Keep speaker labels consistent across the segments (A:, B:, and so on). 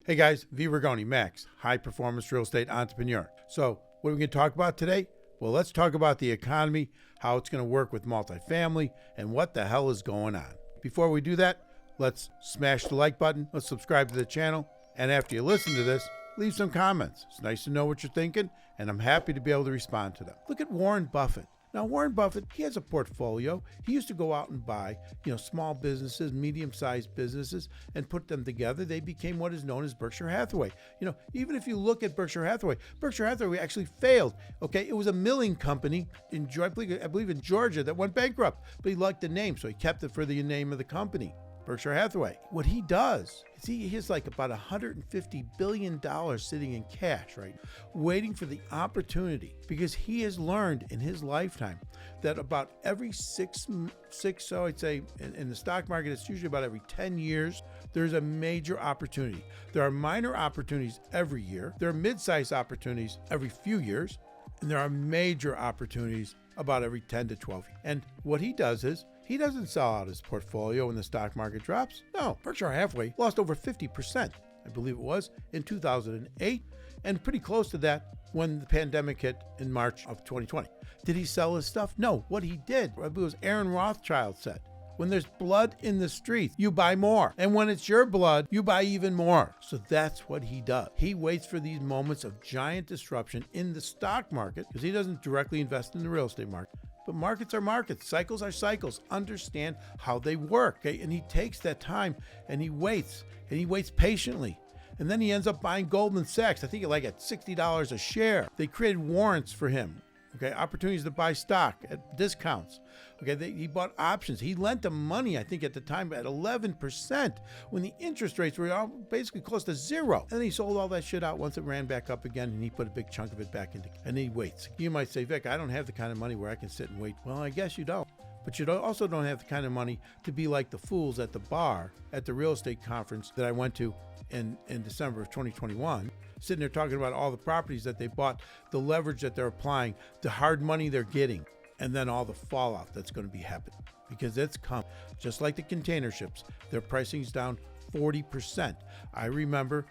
A: Hey guys, V. Rigoni, Max, high performance real estate entrepreneur. So, what are we going to talk about today? Well, let's talk about the economy, how it's going to work with multifamily, and what the hell is going on. Before we do that, let's smash the like button, let's subscribe to the channel, and after you listen to this, leave some comments. It's nice to know what you're thinking, and I'm happy to be able to respond to them. Look at Warren Buffett. Now, Warren Buffett, he has a portfolio. He used to go out and buy, small businesses, medium-sized businesses, and put them together. They became what is known as Berkshire Hathaway. Even if you look at Berkshire Hathaway actually failed. Okay, it was a milling company in, I believe in Georgia that went bankrupt, but he liked the name, so he kept it for the name of the company. Berkshire Hathaway. What he does is he has like about $150 billion sitting in cash, right? Waiting for the opportunity, because he has learned in his lifetime that about every so I'd say in the stock market, it's usually about every 10 years, there's a major opportunity. There are minor opportunities every year. There are mid-sized opportunities every few years. And there are major opportunities about every 10 to 12 years. And what he does is, he doesn't sell out his portfolio when the stock market drops. No, Berkshire Hathaway lost over 50%, I believe it was, in 2008, and pretty close to that when the pandemic hit in March of 2020. Did he sell his stuff? No. What he did, I believe it was Aaron Rothschild said, when there's blood in the streets, you buy more. And when it's your blood, you buy even more. So that's what he does. He waits for these moments of giant disruption in the stock market, because he doesn't directly invest in the real estate market. But markets are markets. Cycles are cycles. Understand how they work. Okay? And he takes that time and he waits patiently. And then he ends up buying Goldman Sachs. I think like at $60 a share. They created warrants for him. Okay, opportunities to buy stock at discounts. Okay, he bought options. He lent them money, I think at the time, at 11% when the interest rates were basically close to zero. And then he sold all that shit out once it ran back up again, and he put a big chunk of it back into, and he waits. You might say, Vic, I don't have the kind of money where I can sit and wait. Well, I guess you don't. But you also don't have the kind of money to be like the fools at the bar at the real estate conference that I went to in December of 2021. Sitting there talking about all the properties that they bought, the leverage that they're applying, the hard money they're getting, and then all the fallout that's going to be happening. Because it's come. Just like the container ships, their pricing's down 40%. I remember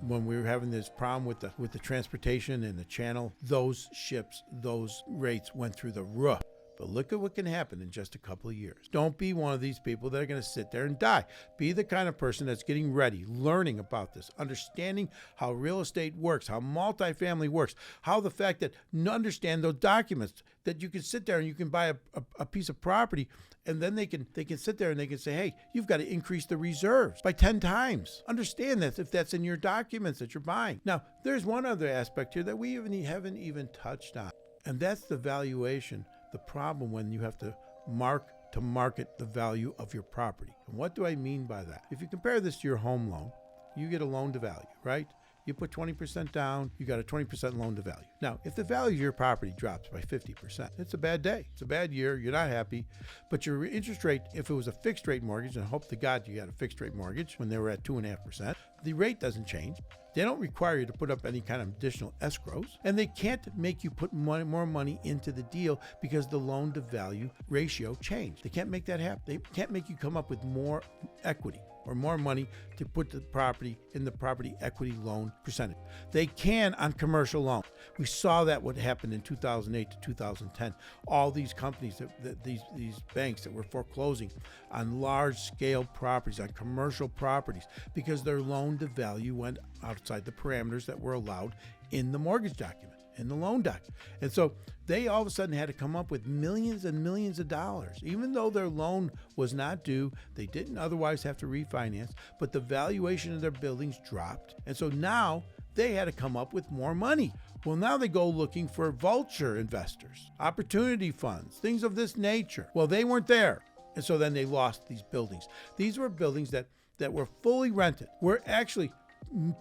A: when we were having this problem with the transportation and the channel, those ships, those rates went through the roof. But look at what can happen in just a couple of years. Don't be one of these people that are going to sit there and die. Be the kind of person that's getting ready, learning about this, understanding how real estate works, how multifamily works, how the fact that understand those documents, that you can sit there and you can buy a piece of property, and then they can sit there and they can say, hey, you've got to increase the reserves by 10 times. Understand that if that's in your documents that you're buying. Now, there's one other aspect here that we haven't even touched on, and that's the valuation. The problem when you have to market the value of your property. And what do I mean by that? If you compare this to your home loan, you get a loan to value, right? You put 20% down, you got a 20% loan to value. Now, if the value of your property drops by 50%, it's a bad day. It's a bad year. You're not happy. But your interest rate, if it was a fixed rate mortgage, and hope to God you got a fixed rate mortgage when they were at 2.5%, the rate doesn't change. They don't require you to put up any kind of additional escrows, and they can't make you put more money into the deal because the loan to value ratio changed. They can't make that happen. They can't make you come up with more equity or more money to put the property in the property equity loan percentage. They can on commercial loans. We saw that what happened in 2008 to 2010. All these companies, these banks that were foreclosing on large scale properties, on commercial properties, because their loan to value went outside the parameters that were allowed in the mortgage document, in the loan document. And so they all of a sudden had to come up with millions and millions of dollars. Even though their loan was not due, they didn't otherwise have to refinance, but the valuation of their buildings dropped. And so now they had to come up with more money. Well, now they go looking for vulture investors, opportunity funds, things of this nature. Well, they weren't there. And so then they lost these buildings. These were buildings that were fully rented, were actually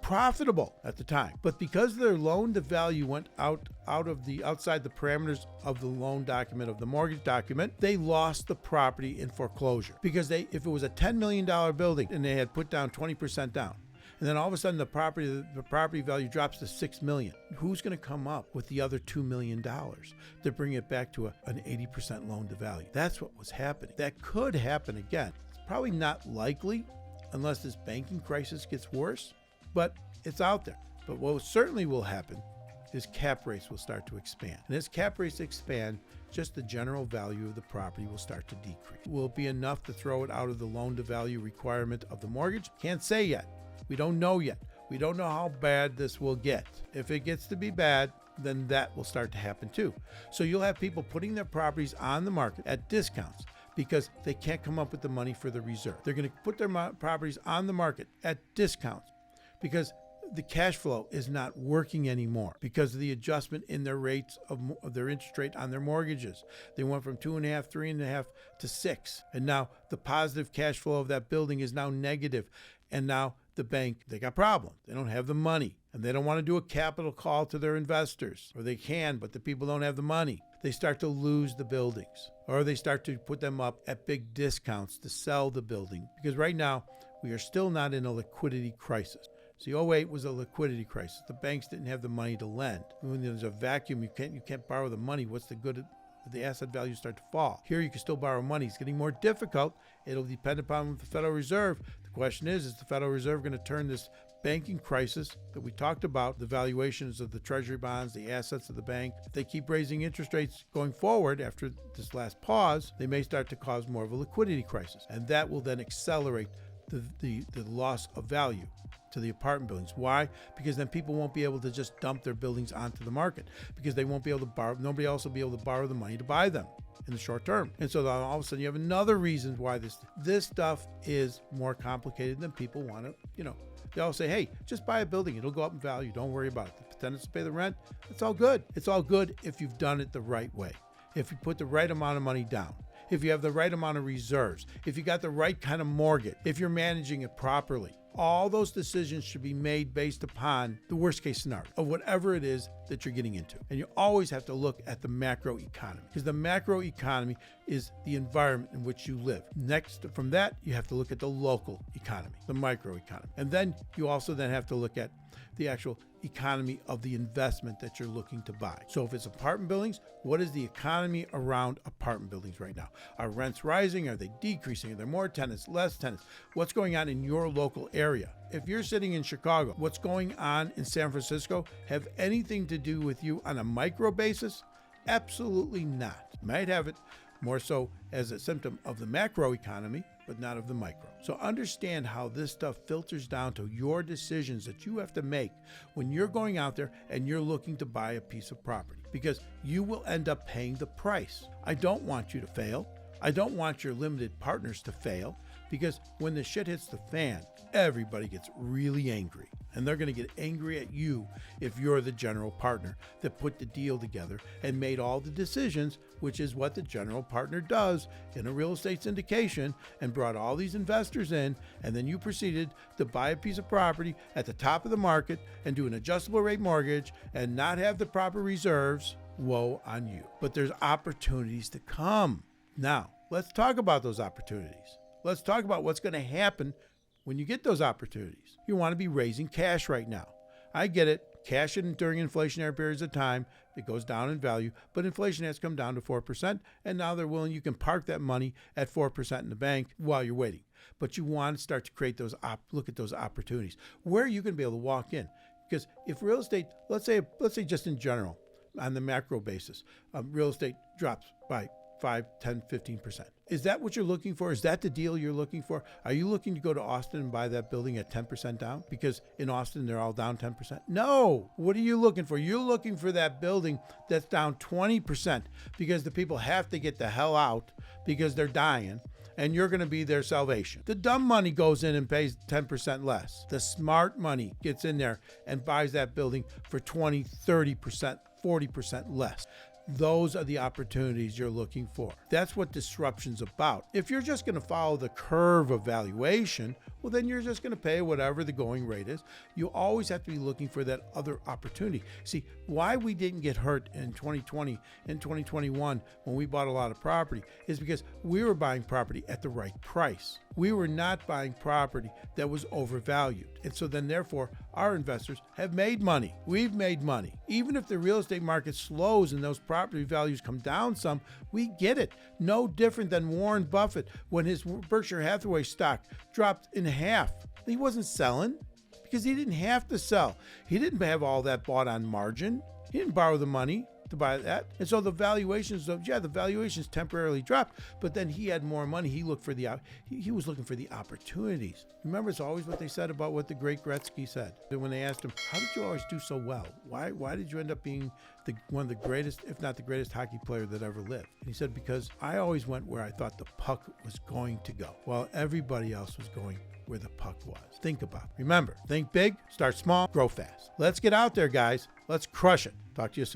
A: profitable at the time, but because their loan to value went outside the parameters of the loan document, of the mortgage document, they lost the property in foreclosure. Because if it was a $10 million building and they had put down 20% down, and then all of a sudden the property value drops to $6 million, who's going to come up with the other $2 million to bring it back to an 80% loan to value? That's what was happening. That could happen again. It's probably not likely unless this banking crisis gets worse. but it's out there. But what certainly will happen is cap rates will start to expand. And as cap rates expand, just the general value of the property will start to decrease. Will it be enough to throw it out of the loan to value requirement of the mortgage? Can't say yet. We don't know yet. We don't know how bad this will get. If it gets to be bad, then that will start to happen too. So you'll have people putting their properties on the market at discounts because they can't come up with the money for the reserve. They're going to put their properties on the market at discounts because the cash flow is not working anymore because of the adjustment in their rates of their interest rate on their mortgages. They went from 2.5%, 3.5% to 6%. And now the positive cash flow of that building is now negative. And now the bank, they got problems. They don't have the money and they don't want to do a capital call to their investors, or they can, but the people don't have the money. They start to lose the buildings, or they start to put them up at big discounts to sell the building because right now we are still not in a liquidity crisis. See, 2008 was a liquidity crisis. The banks didn't have the money to lend. When there's a vacuum, you can't borrow the money. What's the good? The asset values start to fall. Here you can still borrow money. It's getting more difficult. It'll depend upon the Federal Reserve. The question is the Federal Reserve going to turn this banking crisis that we talked about, the valuations of the treasury bonds, the assets of the bank, if they keep raising interest rates going forward after this last pause, they may start to cause more of a liquidity crisis. And that will then accelerate the loss of value to the apartment buildings. Why? Because then people won't be able to just dump their buildings onto the market because they won't be able to borrow. Nobody else will be able to borrow the money to buy them in the short term. And so all of a sudden you have another reason why this stuff is more complicated than people want to, they all say, hey, just buy a building. It'll go up in value. Don't worry about it. The tenants will pay the rent. It's all good. It's all good if you've done it the right way. If you put the right amount of money down. If you have the right amount of reserves. If you got the right kind of mortgage. If you're managing it properly. All those decisions should be made based upon the worst case scenario of whatever it is that you're getting into. And you always have to look at the macro economy because the macro economy is the environment in which you live. Next from that, you have to look at the local economy, the micro economy. And then you also then have to look at the actual economy of the investment that you're looking to buy. So if it's apartment buildings, what is the economy around apartment buildings right now? Are rents rising? Are they decreasing? Are there more tenants, less tenants? What's going on in your local area? If you're sitting in Chicago, what's going on in San Francisco have anything to do with you on a micro basis? Absolutely not. You might have it more so as a symptom of the macro economy, but not of the micro. So understand how this stuff filters down to your decisions that you have to make when you're going out there and you're looking to buy a piece of property, because you will end up paying the price. I don't want you to fail. I don't want your limited partners to fail, because when the shit hits the fan, everybody gets really angry. And they're going to get angry at you if you're the general partner that put the deal together and made all the decisions, which is what the general partner does in a real estate syndication, and brought all these investors in, and then you proceeded to buy a piece of property at the top of the market and do an adjustable rate mortgage and not have the proper reserves. Woe on you. But there's opportunities to come. Now, let's talk about those opportunities. Let's talk about what's going to happen when you get those opportunities. You want to be raising cash right now. I get it. Cash during inflationary periods of time, it goes down in value, but inflation has come down to 4%, and now they're willing, you can park that money at 4% in the bank while you're waiting. But you want to start to create those, look at those opportunities where you can be able to walk in. Because if real estate, let's say just in general, on the macro basis, real estate drops by 5, 10, 15%. Is that what you're looking for? Is that the deal you're looking for? Are you looking to go to Austin and buy that building at 10% down? Because in Austin, they're all down 10%? No. What are you looking for? You're looking for that building that's down 20% because the people have to get the hell out because they're dying, and you're going to be their salvation. The dumb money goes in and pays 10% less. The smart money gets in there and buys that building for 20, 30%, 40% less. Those are the opportunities you're looking for. That's what disruption's about. If you're just going to follow the curve of valuation, well, then you're just going to pay whatever the going rate is. You always have to be looking for that other opportunity. See, why we didn't get hurt in 2020 and 2021 when we bought a lot of property is because we were buying property at the right price. We were not buying property that was overvalued. And so then therefore, our investors have made money. We've made money. Even if the real estate market slows and those property values come down some, we get it. No different than Warren Buffett when his Berkshire Hathaway stock dropped in half. He wasn't selling because because he didn't have to sell. He didn't have all that bought on margin. He didn't borrow the money to buy that. And so the valuations temporarily dropped, but then he had more money. He looked for he was looking for the opportunities. Remember, it's always what they said about what the great Gretzky said. When they asked him, how did you always do so well? Why did you end up being one of the greatest, if not the greatest hockey player that ever lived? And he said, because I always went where I thought the puck was going to go, while everybody else was going where the puck was. Think about it. Remember, think big, start small, grow fast. Let's get out there, guys. Let's crush it. Talk to you soon.